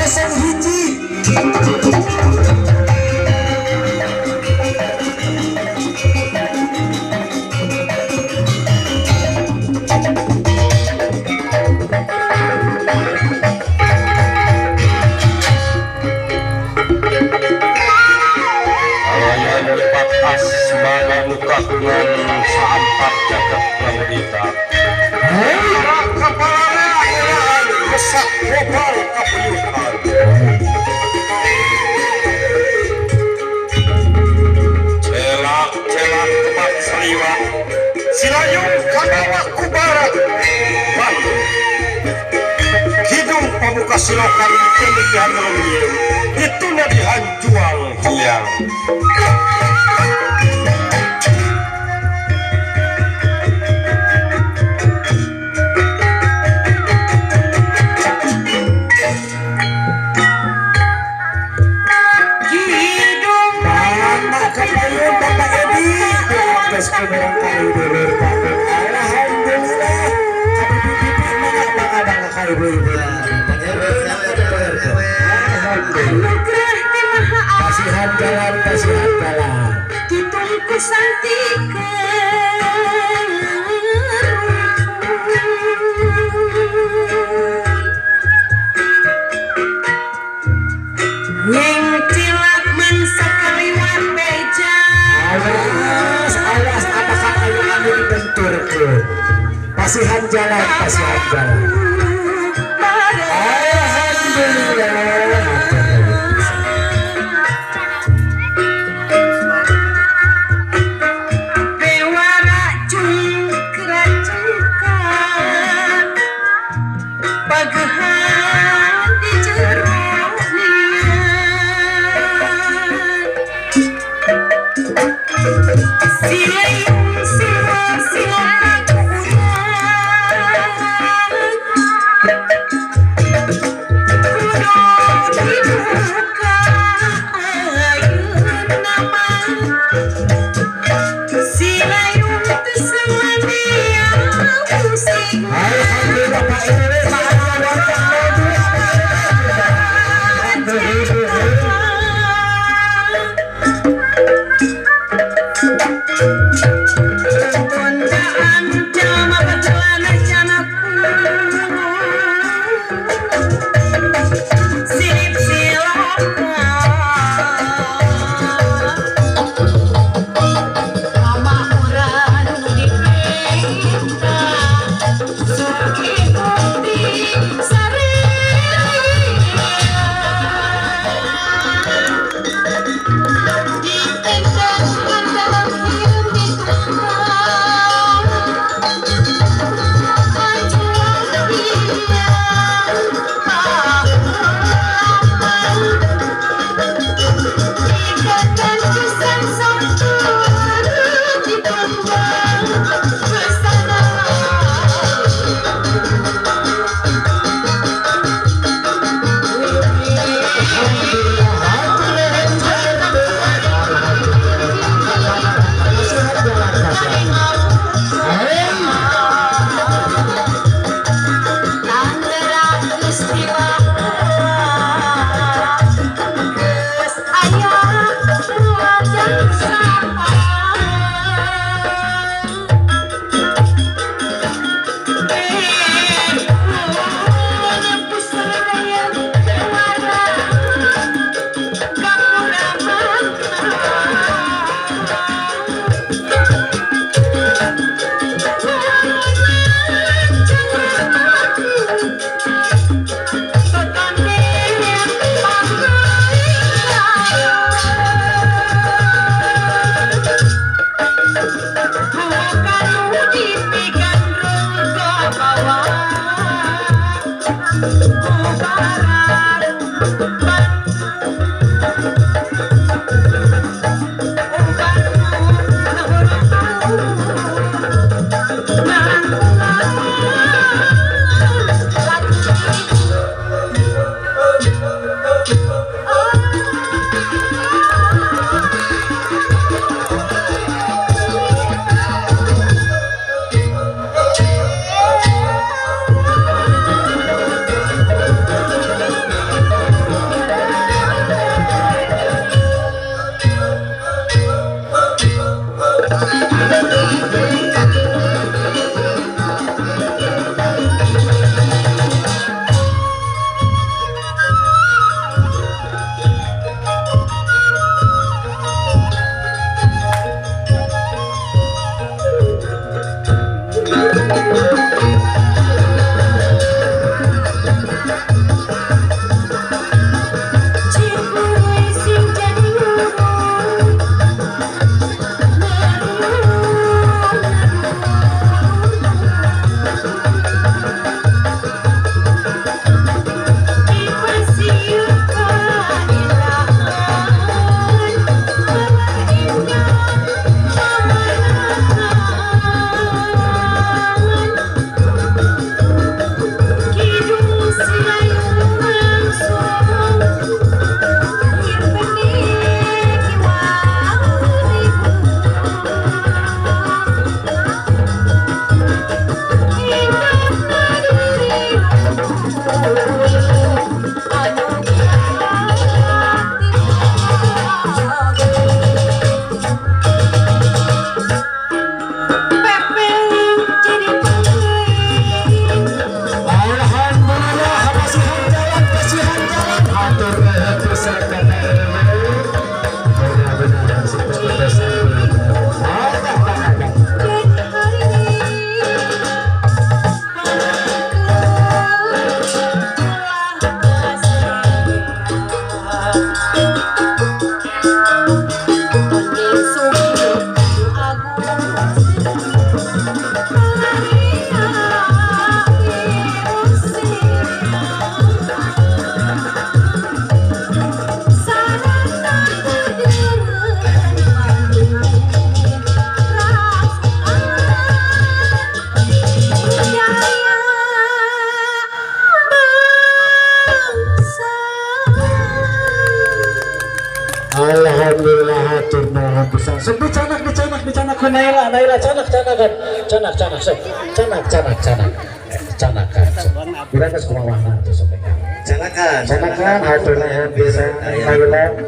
Pasang hiji. Dengan seampat jagat pramudita kepala besar global kepuyuhan celak tepat seliwat silayung kabawa ku barat Bandung hidung pembuka silokan pemilihan lembir itu nadihan juang hiang barangkali dulur Bapak. Alhamdulillah kali ibu-ibu kasihan jalan ditungku santikan ning cilak men sakaliwat beja awas apakah kayu anu dibenturkeun kasihan jalan alhamdulillah bewara cungkra cungkan pagehan di jero alhamdulillah Pak RW pisan. Sok dicanak ke Naila canak kan. Canak kan. Bila geus kumaha tuh sok. Canakan. Canak kan haturna bisa Naila.